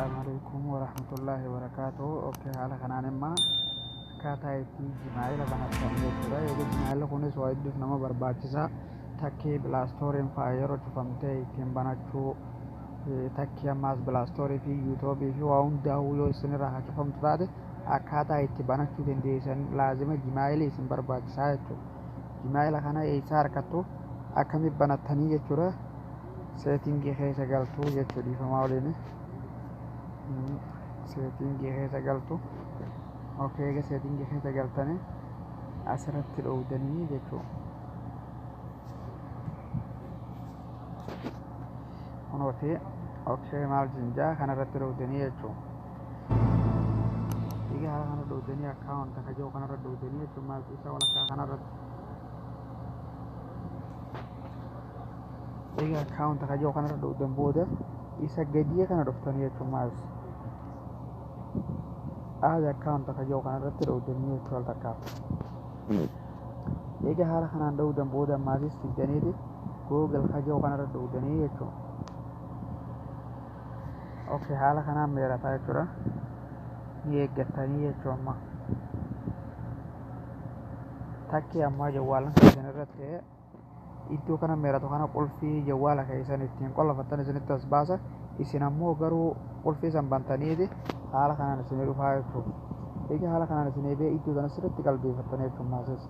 Assalamualaikum warahmatullahi wabarakatuh. Oke, haala kanaan immoo akkaataa itti jimaa'ila banatan jechuudha. Egaa jimaa'ila kunis waa hedduuf nama barbaachisa. Takkii bilaastooriin fa'aa yeroo cufamtee ittiin banachuu, takkii ammaas bilaastoorii fi yuutuubii fi waa hundaa'uu yoo isinirraa haa cufamtu taate akkaataa itti banachuu dandeessan laazima jimaa'ila isin barbaachisaa jechuudha. Jimaa'ila kana eessaa argattu akkamitti banattanii jechuudha. Seetingii keessa galtuu jechuudha dhiifamaa waliin. Seetingii keessa galtu. Okey, egaa seetingii keessa galtanii asirratti dhoowwatanii jechuudha. Kunooti okey maal jinjaa kanarratti dhoowwatanii jechuudha. Egaa haala kana dhoowwatanii akkaawunta kajoo kanarra dhoowwatanii jechuudha. Maal isa walakkaa kanarratti. Egaa akkaawunta kajoo kanarra dhoowwatan booda isa gadii kana dhuftanii jechuudha. Maal ada account kajoo kanarratti dhoowwatanii jechuudha takkaaf. Egaa haala kanaan dhoowwatan booda maasis fiddaniiti Google kajoo kanarra dhoowwatanii jechuudha. Okey, haala kanaan meerataa jechuudha. Ni eeggatanii jechuudha amma. Takkii ammaa jawwaalan keessan irratti iddoo kana meeratu kana qulfii jawwaala keessan ittiin qollafattan isinitti as baasa. Isin ammoo garuu qulfii san bantaniiti haala kanaan isin dhufaa jechuudha. Egaa haala kanaan isin eebee iddoo kana sirriitti qalbeeffattanii jechuudha maasis.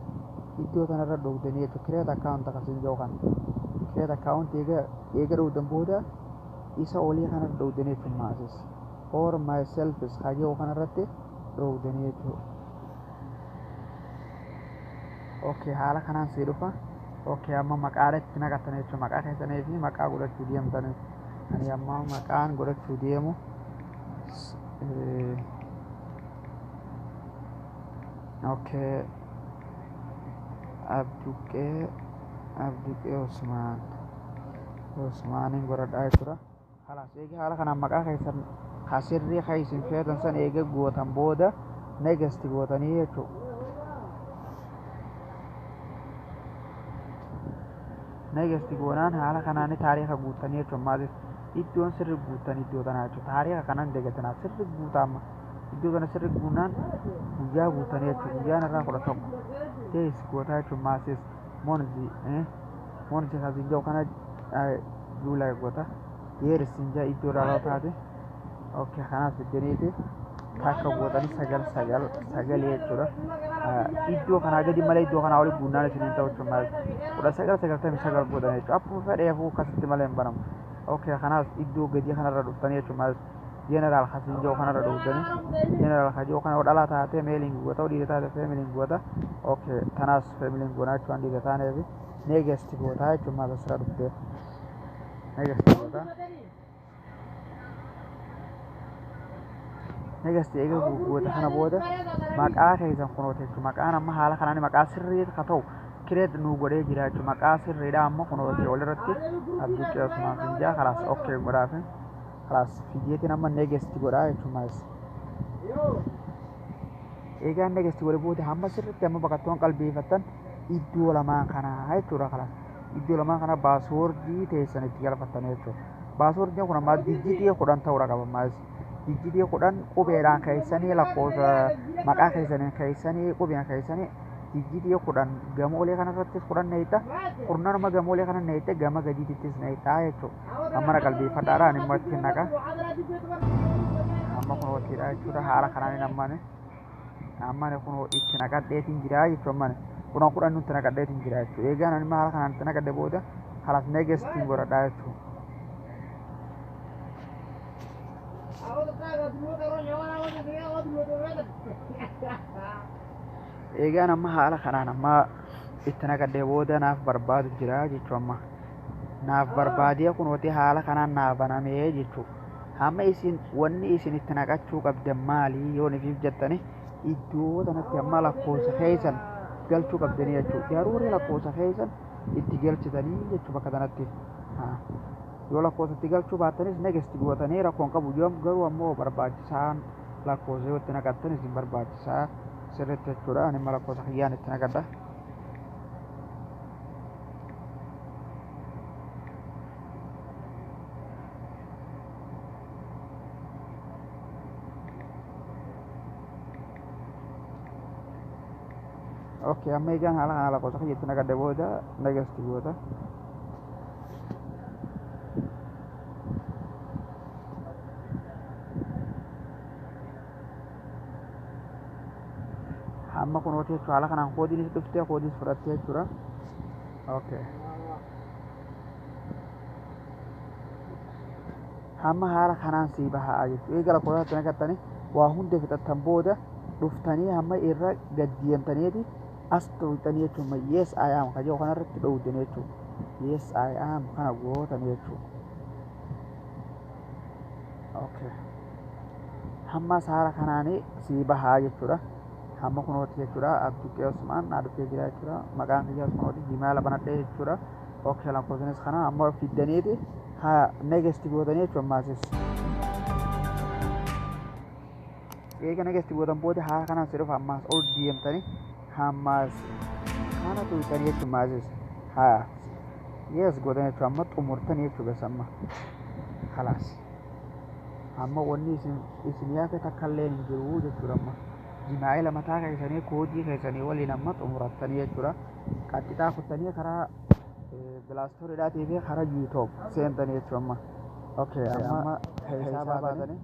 Iddoo kanarra dhoowwatanii jechuudha. Create account akkasiin jiru kana. Create account eega dhoowwatan booda isa olii kanarra dhoowwatanii jechuudha maasis. For myself kajoo kanarratti dhoowwatanii jechuudha. Okey, haala kanaan sii dhufa. Okey, amma maqaa itti naqattan jechuudha. Maqaa keessanii fi maqaa godhachuu deemtanii. Ani amma maqaan godhachuu deemu okey, Abduqee Usmaaniin godhadhaa jechuudha. Halaas egaa haala kanaan maqaa keessan asirrii kan isin feetan san eega gootan booda next gootanii jechuudha. Next goonaan haala kanaan taariikha guutanii jechuudha. Maaliif iddoon sirri guutan iddoo tanaa jechuudha. Taariikha kanaan deeggatanaa sirri guutaama. Iddoo kana sirri guunaan guyyaa guutanii jechuudha. Guyyaan irraa 11 days gootaa jechuudha. Maasis monzi kasiin jiru kana juulaa goota. Yeerisiin jaa iddoo irraa taate. Okey, kanaaf fiddaniiti takka gootanii sagal jechuudha. Iddoo kanaa gadi malee iddoo kanaa olii guunnaan isiniin ta'u jechuudha. 1999 gootan jechuudha. Akkuma fedheefuu akkasitti malee hin banamu. Okey, kanaaf iddoo gadii kanarra dhuftanii jechuudha. Jeneraal kasiin jiru kanarra dhuftanii jeneraal kajoo kana dhalaa taatee meeliin goota dhiira taate feemiliin goota. Okey, tanaas feemiliin goonaa jechuudha. Dhiira taaneefi neegesti gootaa jechuudha. Maal asirra dhuftee neegesti gootaa. Neegesti eega goota kana booda maqaa keessan kunoota jechuudha. Maqaan amma haala kanaan maqaa sirrii ka ta'u kireet nu godhee jira jechuudha. Maqaa sirriidha amma kunoota walirratti Abduqee Usmaan finjaa kalaas okey godhaafi kalaas fijeetiin amma neegesti godhaa jechuudha. Egaa neegesti godhe booda hamma sirriitti amma baqattoon qalbeeffattan iddoo lamaan kanaa jechuudha. Kalaas iddoo lamaan kana baaswoordii teessan itti galfattan jechuudha. Baaswoordiin kun amma dijitii 10 ta'uudha qaba maalis. Dijitii 10 qubeedhaan keessanii lakkoofsa maqaa keessanii keessanii qubeen keessanii dijitii 10 gamoolee kanarratti 10 neeyita. Kurnanuma gamoolee kana neeyite gama gadiittis neeyita jechuudha. Amma qalbeeffadhaadhaan immoo itti naqa. Amma kun hojiidha jechuudha. Haala kanaan amma kun itti naqadheetiin jira jechuudha. Kun 10 nutti naqadheetiin jira jechuudha. Eegaan ani haala kanaan itti naqadhe booda kalaas neegestiin godhadhaa jechuudha. Eegaan amma haala kanaan amma itti naqadhee booda naaf barbaadu jira jechuudha. Amma naaf barbaadee kunooti haala kanaan naaf banamee jechuudha. Amma isin wanni isin itti naqachuu qabdan maali yoo nifiif jettanii iddoo kanatti amma lakkoofsa keessan galchuu qabdanii jechuudha. Daruuri lakkoofsa keessan itti galchitanii jechuudha bakka kanatti. Yoo lakkoofsatti galchuu baattanis neegesti gootanii rakkoon qabu garuu ammoo barbaachisaan lakkoofsa yoo itti naqattan isin barbaachisaa sirriitti jechuudha. Ani immoo lakkoofsa kiyyaan itti naqadha. اوكي اما يجان على قوسك يتنا قد بودا نجست بودا اما كنوتي على كان خودي نسبتي خودي فرتي ترى اوكي hamma haala kanaan sii bahaa jechuudha. Eegala qoraattii naqattanii waa hundi fixattan booda dhuftanii hamma irra gaddiimtaniiti as tuutanii jechuudha. Yes I am kajoo kanarratti dhowwitanii jechuudha. Yes I am kana gootanii jechuudha. Okay. Hamma haala kanaanii sii bahaa jechuudha. Hamma kunooti jechuudha. Abduu Usmaan dhaabbatee jira jechuudha. Maqaan kiyyaa kunooti Jimaala banadhee jechuudha. Okay lakkoofsanis kana amma fiddaniiti. ها نجستي بودنية وماسس إيه كان نجستي بودن بود ها كان صرف هماس أو ديم تاني هماس كان تو تاني وماسس ها يس بودنية ومات أمور تاني بس أما خلاص أما وني اسميا كتكلم جرود ترى جماعي لما تاكل كيساني كودي كيساني ولي نمط أمور تاني ترى كاتتا كتاني كرا بلاستور داتي في خرج يوتيوب سين تاني تشوما اوكي اما حساب هذا